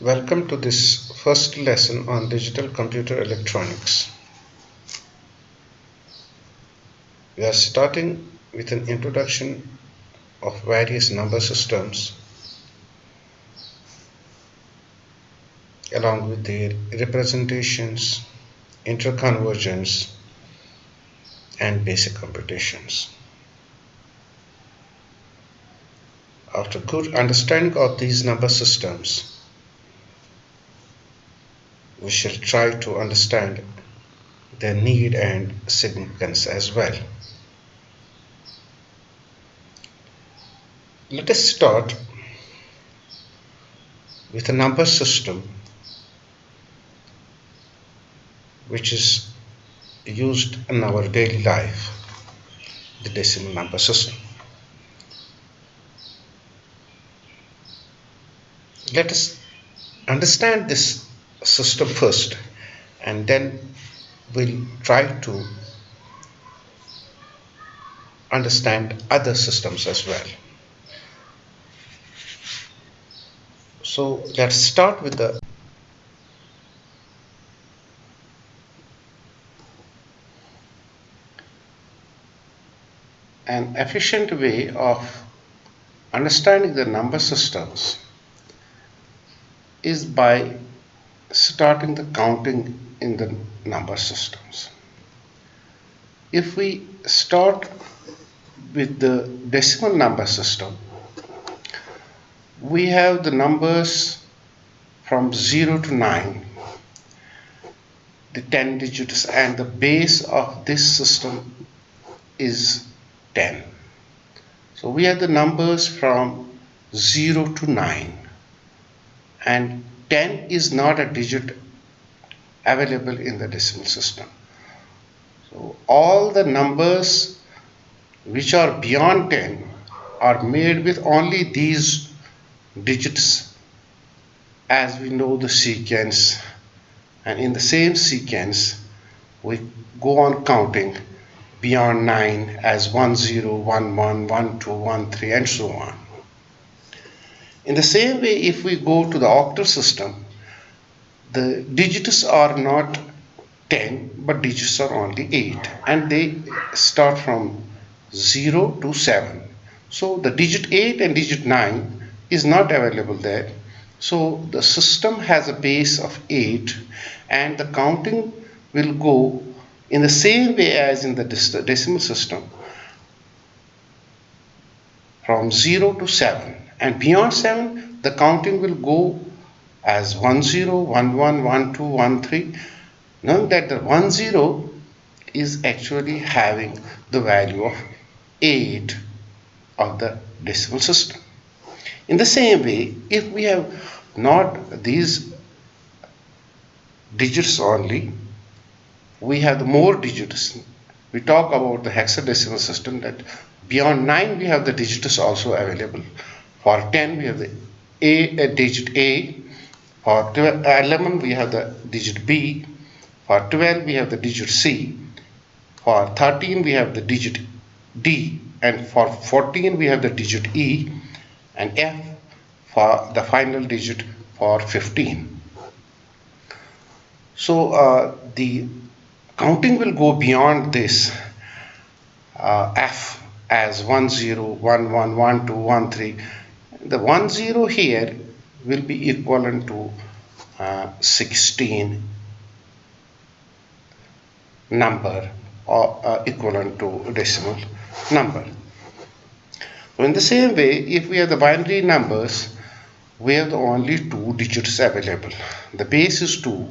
Welcome to this first lesson on digital computer electronics. We are starting with an introduction of various number systems along with their representations, interconvergence, and basic computations. After good understanding of these number systems, we shall try to understand their need and significance as well. Let us start with a number system which is used in our daily life, the decimal number system. Let us understand this system first and then we'll try to understand other systems as well. So let's start with an efficient way of understanding the number systems is by starting the counting in the number systems. If we start with the decimal number system, we have the numbers from 0 to 9, the 10 digits, and the base of this system is 10. So we have the numbers from 0 to 9, and 10 is not a digit available in the decimal system. So all the numbers which are beyond 10 are made with only these digits, as we know the sequence, and in the same sequence we go on counting beyond 9 as 1 0, 1 1, 1 2, 1 3, and so on. In the same way, if we go to the octal system, the digits are not 10 but digits are only 8, and they start from 0 to 7. So the digit 8 and digit 9 is not available there. So the system has a base of 8, and the counting will go in the same way as in the decimal system from 0 to 7, and beyond 7 the counting will go as 1 0, 1 1, 1 2, 1 3, knowing that the 1 0 is actually having the value of 8 of the decimal system. In the same way, if we have not these digits only, we have the more digits. We talk about the hexadecimal system, that beyond 9 we have the digits also available. For 10 we have the digit A. For 11 we have the digit B. For 12 we have the digit C. For 13 we have the digit D. And for 14 we have the digit E and F for the final digit for 15. So the counting will go beyond this F as 1 0, 1 1, 1 2, 1 3. The 1 0 here will be equivalent to 16 number, or equivalent to decimal number. So in the same way, if we have the binary numbers, we have the only 2 digits available. The base is 2,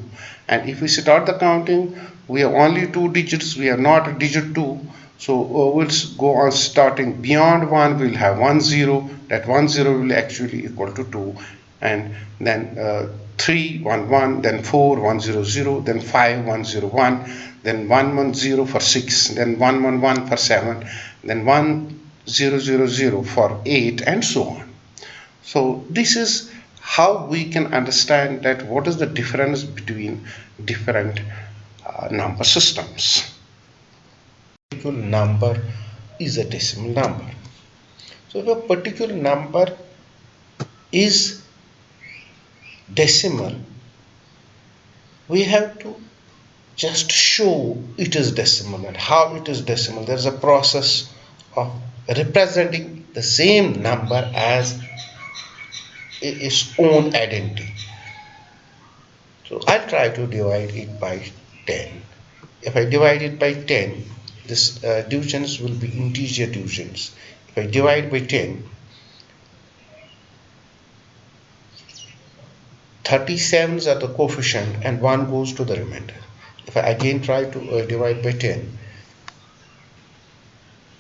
and if we start the counting, we have only 2 digits. We have not a digit 2. So we'll go on starting beyond 1. We'll have 1 0. That 1 0 will actually equal to 2, and then 3 1 1, then 4 1 0 0, then 5 1 0 1, then 1 1 0 for 6, then 1 1 1 for 7, then 1 0 0 0 for 8, and so on. So this is how we can understand that what is the difference between different number systems. A particular number is a decimal number. So if a particular number is decimal, we have to just show it is decimal. And how it is decimal? There is a process of representing the same number as its own identity. So I'll try to divide it by 10. If I divide it by 10, this divisions will be integer divisions. If I divide by 10, 37s are the coefficient and 1 goes to the remainder. If I again try to divide by 10,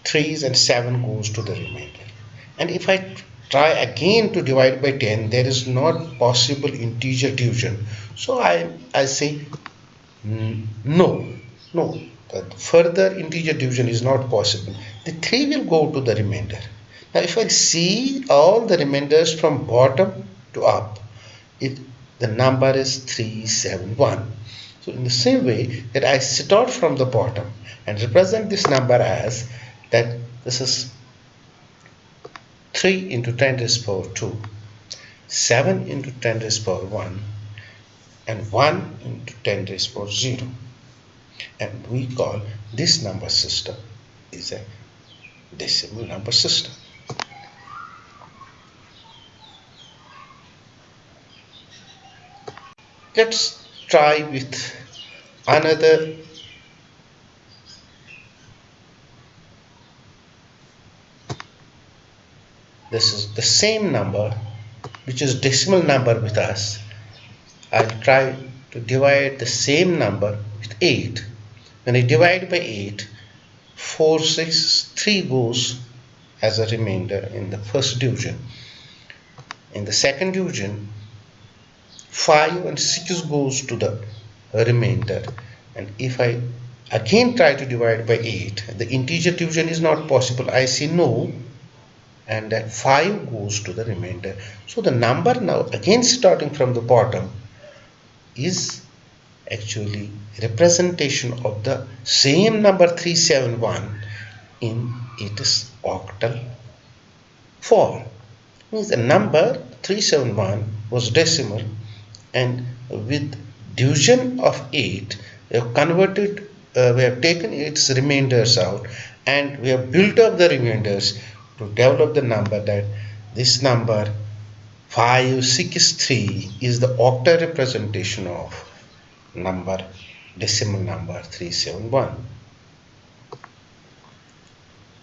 3s and 7 goes to the remainder. And if I try again to divide by 10, there is not possible integer division. So I say no. The further integer division is not possible. The 3 will go to the remainder. Now if I see all the remainders from bottom to up, the number is 371. So in the same way that I start from the bottom and represent this number as that this is 3 into 10 raised to the power 2, 7 into 10 raised to the power 1, and 1 into 10 raised to the power 0. And we call this number system is a decimal number system. Let's try with another this is the same number which is decimal number with us. I'll try to divide the same number with 8. When I divide by 8, 4, 6, 3 goes as a remainder in the first division. In the second division, 5 and 6 goes to the remainder. And if I again try to divide by 8, the integer division is not possible. I say no, and that 5 goes to the remainder. So the number now again starting from the bottom is actually representation of the same number 371 in its octal form. Means the number 371 was decimal, and with division of 8 we have converted, we have taken its remainders out and we have built up the remainders to develop the number that this number 563 is the octal representation of decimal number 371.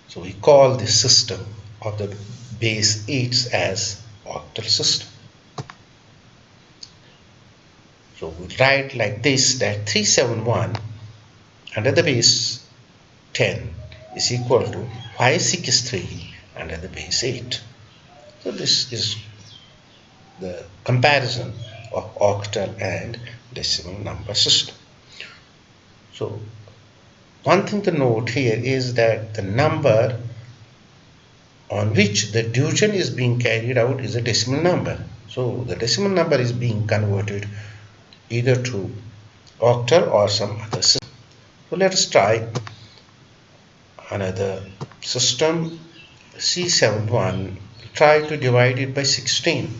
So we call this system of the base 8s as octal system. So we write like this, that 371 under the base 10 is equal to 563 under the base 8. So this is the comparison of octal and decimal number system. So one thing to note here is that the number on which the division is being carried out is a decimal number. So the decimal number is being converted either to octal or some other system. So let us try another system, C71. Try to divide it by 16.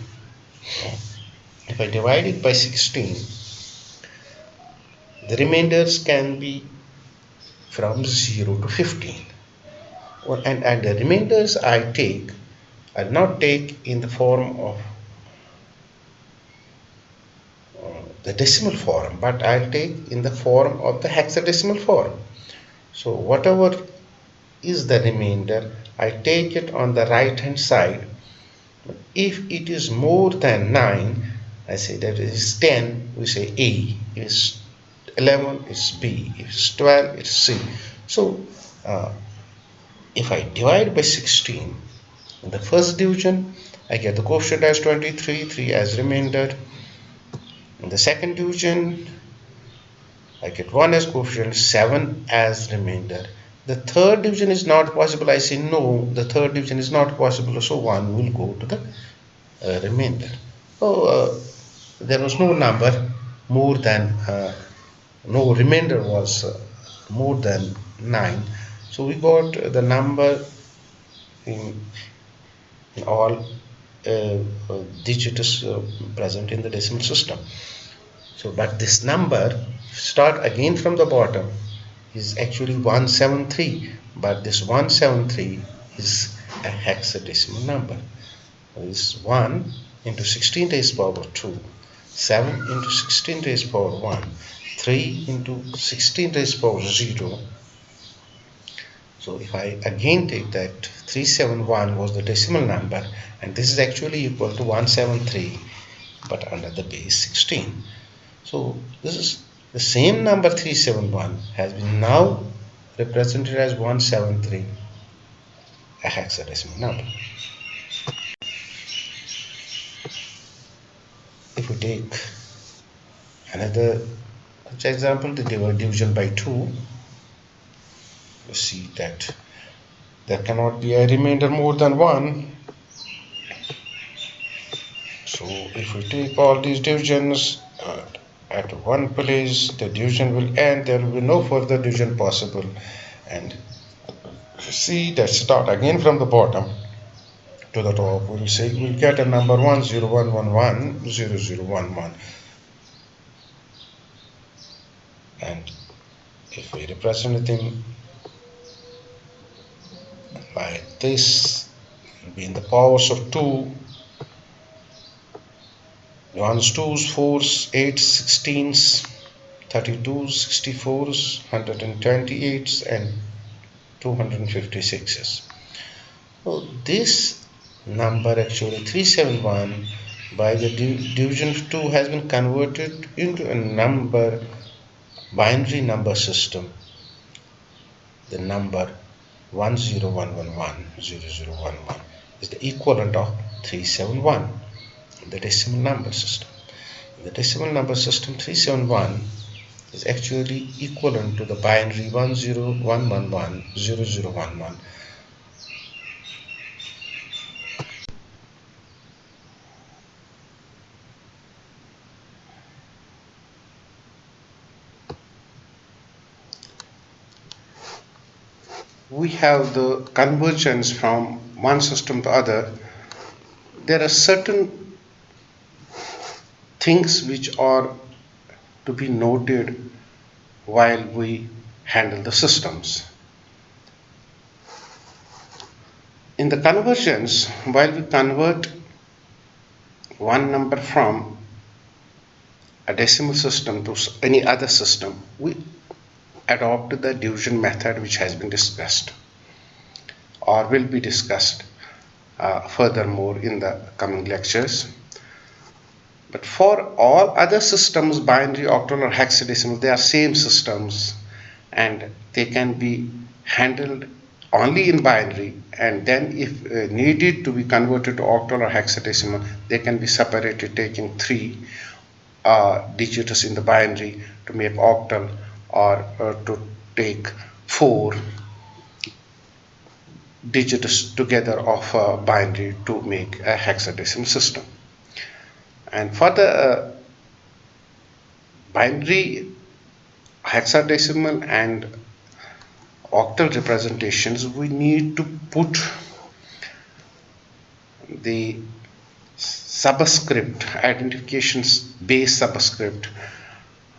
If I divide it by 16, the remainders can be from 0 to 15. And the remainders I'll not take in the form of the decimal form, but I'll take in the form of the hexadecimal form. So whatever is the remainder, I take it on the right hand side. If it is more than 9, I say that it is 10, we say A. If it's 11, it's B. If it's 12, it's C. So if I divide by 16, in the first division, I get the coefficient as 23, 3 as remainder. In the second division, I get 1 as coefficient, 7 as remainder. The third division is not possible. I say no, the third division is not possible, so 1 will go to the remainder. So there was no number more than, no remainder was more than 9. So we got the number in all digit is present in the decimal system. So, but this number start again from the bottom is actually 173, but this 173 is a hexadecimal number. Is 1 into 16 raised power 2, 7 into 16 raised power 1, 3 into 16 raised power 0. So if I again take that 371 was the decimal number, and this is actually equal to 173 but under the base 16. So this is the same number 371 has been now represented as 173, a hexadecimal number. If we take another example, the division by 2, you see that there cannot be a remainder more than 1. So if we take all these divisions at one place, the division will end, there will be no further division possible. And you see that start again from the bottom to the top, we'll say we'll get a number 101110011, and if we represent them like this, it will be in the powers of 2, 1s, 2s, 4s, 8s, 16s, 32s, 64s, 128s, and 256s. So this number actually 371 by the division of 2 has been converted into a binary number system. The number 101110011 is the equivalent of 371 in the decimal number system. In the decimal number system, 371 is actually equivalent to the binary 101110011. We have the convergence from one system to other. There are certain things which are to be noted while we handle the systems. In the convergence, while we convert one number from a decimal system to any other system, we adopt the division method which has been discussed or will be discussed furthermore in the coming lectures. But for all other systems, binary, octal or hexadecimal, they are same systems and they can be handled only in binary, and then if needed to be converted to octal or hexadecimal, they can be separated, taking 3 digits in the binary to make octal, or to take 4 digits together of binary to make a hexadecimal system. And for the binary, hexadecimal and octal representations, we need to put the subscript identifications, base subscript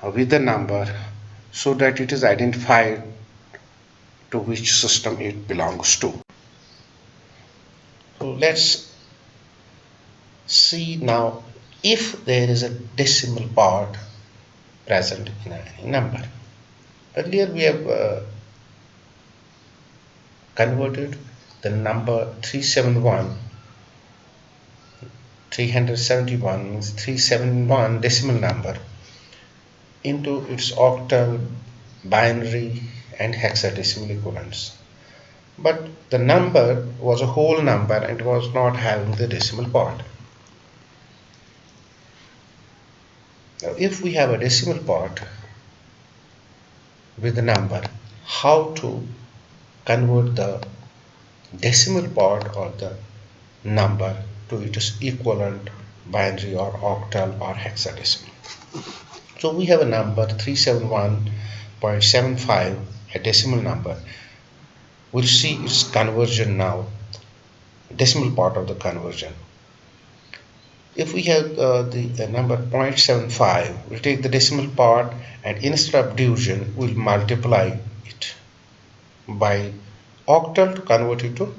with the number, so that it is identified to which system it belongs to. So let's see now if there is a decimal part present in any number. Earlier we have converted the number 371 means 371 decimal number into its octal, binary and hexadecimal equivalents. But the number was a whole number and was not having the decimal part. Now if we have a decimal part with the number, how to convert the decimal part or the number to its equivalent binary or octal or hexadecimal. So we have a number 371.75, a decimal number. We'll see its conversion now, decimal part of the conversion. if we have the number 0.75, we'll take the decimal part and instead of division, we'll multiply it by octal to convert it to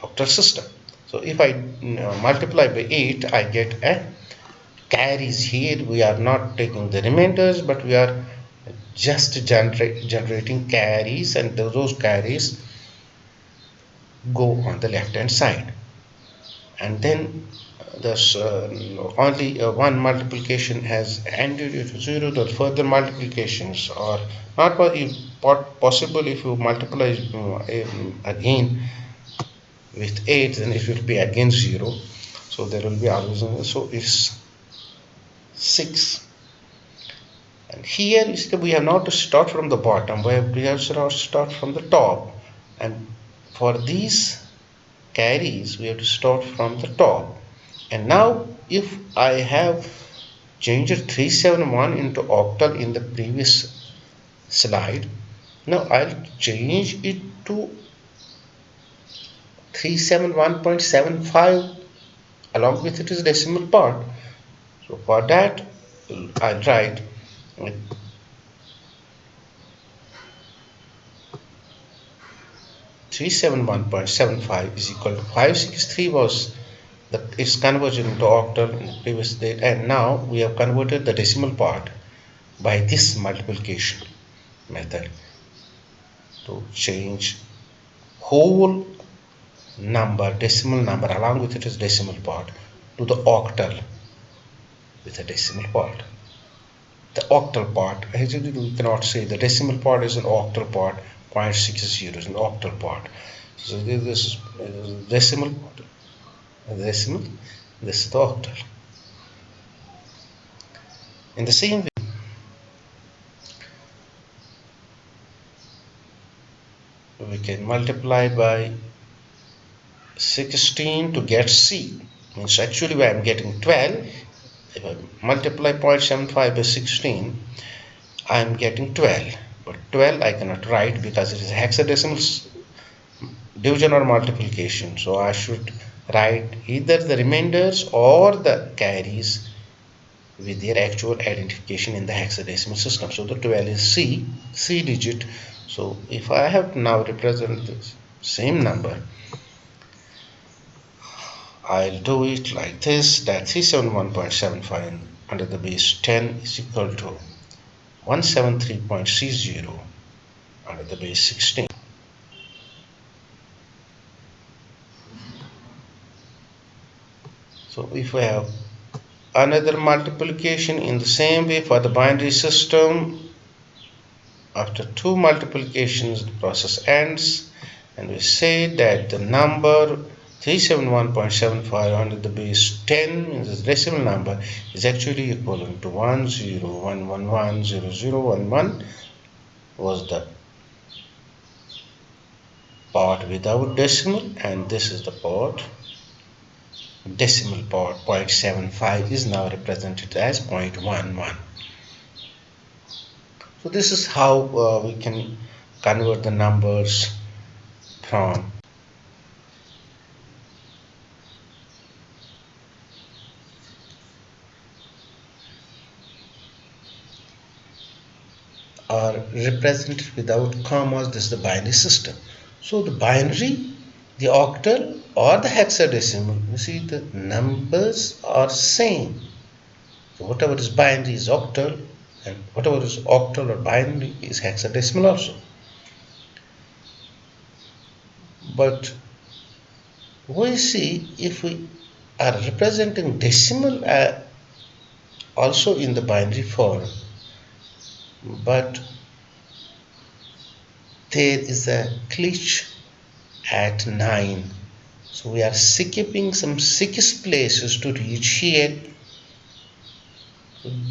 octal system. So if I multiply by 8, I get a carries here. We are not taking the remainders, but we are just generating carries, and those carries go on the left hand side. And then there's only one multiplication has ended with 0. The further multiplications are not possible. If you multiply again with 8, then it will be again 0. So there will be always, so it's 6. And here is we have not to start from the bottom, we have to start from the top. And for these carries, we have to start from the top. And now if I have changed 371 into octal in the previous slide, now I'll change it to 371.75 along with its decimal part. So for that, I'll write 371.75 is equal to 563 was its conversion into octal in the previous date, and now we have converted the decimal part by this multiplication method to change whole number, decimal number along with its decimal part to the octal with a decimal part. The octal part, actually we cannot say the decimal part is an octal part, 0.60 is an octal part. So this is decimal part, decimal, this is the octal. In the same way, we can multiply by 16 to get C. Means actually I am getting 12. If I multiply 0.75 by 16, I am getting 12. But 12 I cannot write because it is hexadecimal division or multiplication. So I should write either the remainders or the carries with their actual identification in the hexadecimal system. So the 12 is C digit. So if I have to now represent the same number, I'll do it like this, that 371.75 under the base 10 is equal to 173.30 under the base 16. So if we have another multiplication in the same way for the binary system, after 2 multiplications the process ends, and we say that the number 371.75 under the base 10 means the decimal number is actually equivalent to 10110011 was the part without decimal, and this is the part decimal part. 0.75 is now represented as 0.11. So this is how we can convert the numbers from are represented without commas. This is the binary system. So the binary, the octal or the hexadecimal, you see the numbers are same. So whatever is binary is octal, and whatever is octal or binary is hexadecimal also. But we see if we are representing decimal also in the binary form, but there is a glitch at 9, so we are skipping some 6 places to reach here.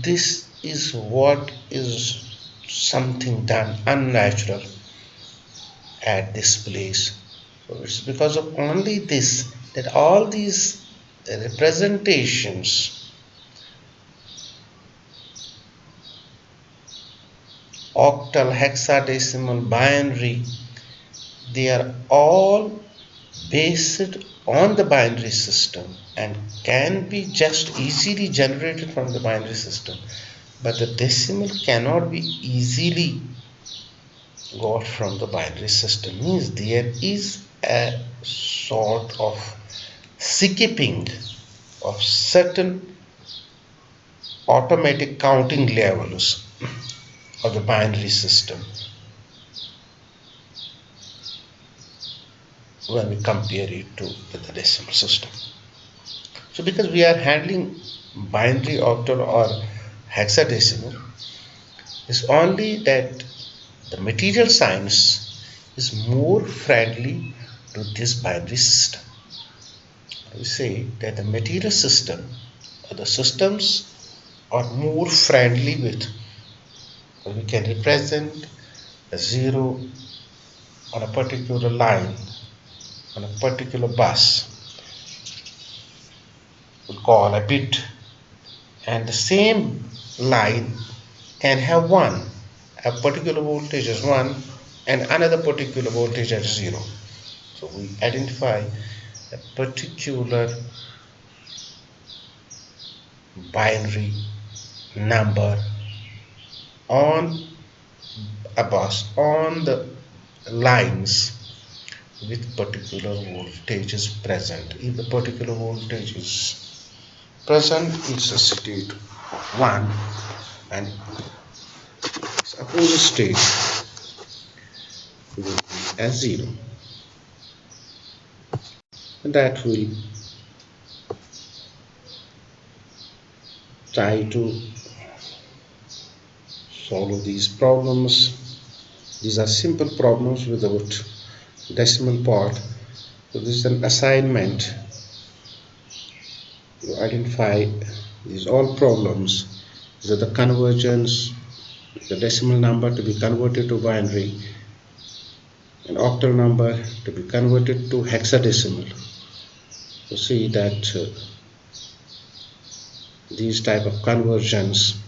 This is what is something done unnatural at this place. So it's because of only this that all these representations, octal, hexadecimal, binary, they are all based on the binary system and can be just easily generated from the binary system, but the decimal cannot be easily got from the binary system. Means there is a sort of skipping of certain automatic counting levels of the binary system when we compare it to the decimal system. So because we are handling binary, octal or hexadecimal, it's only that the material science is more friendly to this binary system. We say that the material system or the systems are more friendly with, we can represent a zero on a particular line on a particular bus, we call a bit, and the same line can have one, a particular voltage as 1 and another particular voltage as 0. So we identify a particular binary number on a bus on the lines with particular voltages present. If the particular voltage is present, it's a state 1, and its opposite state will be as 0. And that will try to solve these problems. These are simple problems without decimal part. So this is an assignment to identify these all problems. These are the conversions, the decimal number to be converted to binary, and octal number to be converted to hexadecimal. You see that these type of conversions,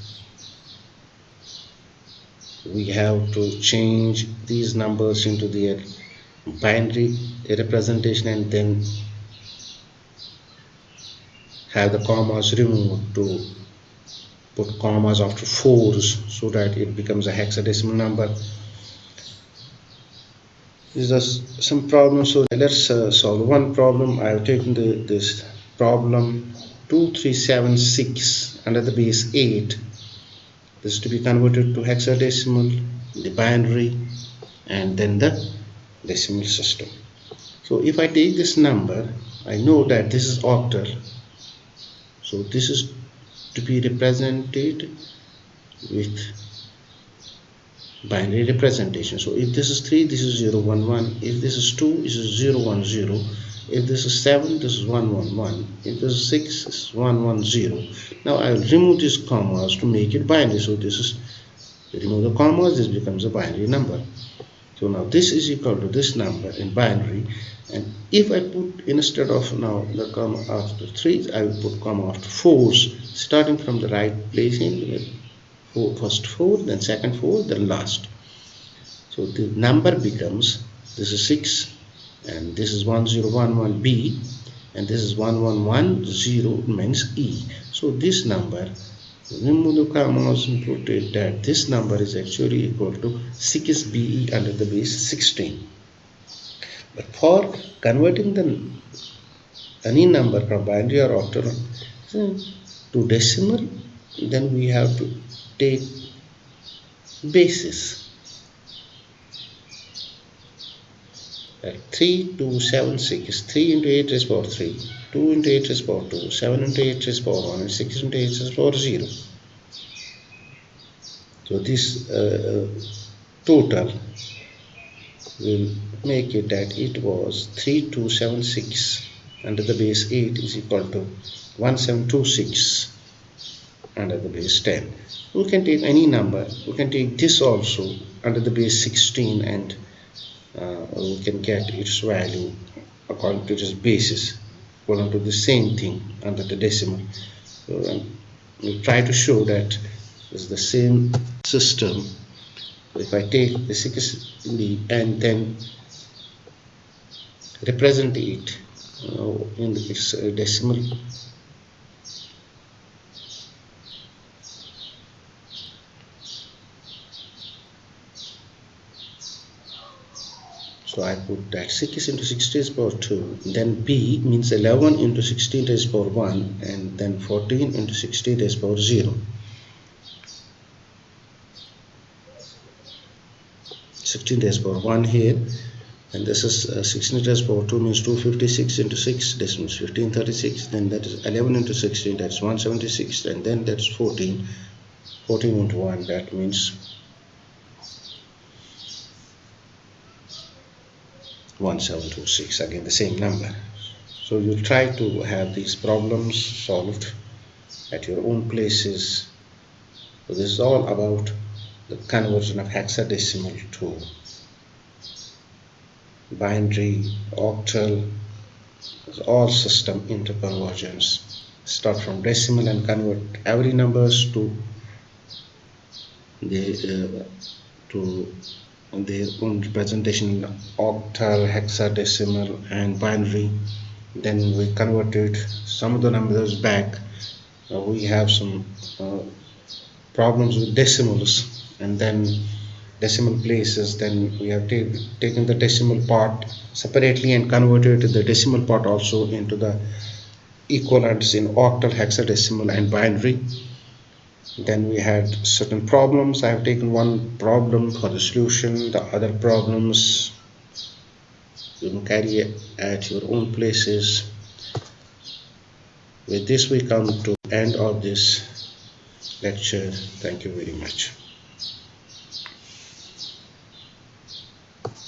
we have to change these numbers into their binary representation and then have the commas removed to put commas after 4s so that it becomes a hexadecimal number. These are some problems, so let's solve one problem. I have taken this problem 2376 under the base 8. This is to be converted to hexadecimal, the binary, and then the decimal system. So if I take this number, I know that this is octal, so this is to be represented with binary representation. So if this is 3, this is 0 1 1. If this is 2, this is 0 1 0. If this is 7, this is 1 1 1. If this is 6, this is 1 1 0. Now I will remove these commas to make it binary. So this is, remove the commas, this becomes a binary number. So now this is equal to this number in binary, and if I put, instead of now the comma after 3, I will put comma after 4s, starting from the right place in first 4, then second 4, then last. So the number becomes, this is 6, and this is 1011B, and this is 1110 means E. So this number, remove the commas and put it that this number is actually equal to 6BE under the base 16. But for converting any number from binary or octal to decimal, then we have to take bases. 3 2 7 6, 3 into 8 raised power 3, 2 into 8 raised power 2, 7 into 8 raised power 1, and 6 into 8 raised power 0. So this total will make it that it was 3276 under the base 8 is equal to 1726 under the base 10. We can take any number. We can take this also under the base 16, and we can get its value according to this basis, according to the same thing under the decimal. So we try to show that it's the same system. If I take the 6 and then represent it in its decimal. So I put that 6 into 16 raised power 2, then B means 11 into 16 raised power 1, and then 14 into 16 raised power 0. 16 raised power 1 here, and this is 16 raised power 2 means 256 into 6, this means 1536, then that is 11 into 16, that's 176, and then that's 14 into 1, that means 1726, again the same number. So you try to have these problems solved at your own places. So this is all about the conversion of hexadecimal to binary, octal, all system interconversions. Start from decimal and convert every numbers to their own representation in octal, hexadecimal and binary. Then we converted some of the numbers back. We have some problems with decimals, and then decimal places. Then we have taken the decimal part separately and converted the decimal part also into the equivalents in octal, hexadecimal and binary. Then we had certain problems. I have taken one problem for the solution, the other problems you can carry at your own places. With this we come to end of this lecture. Thank you very much.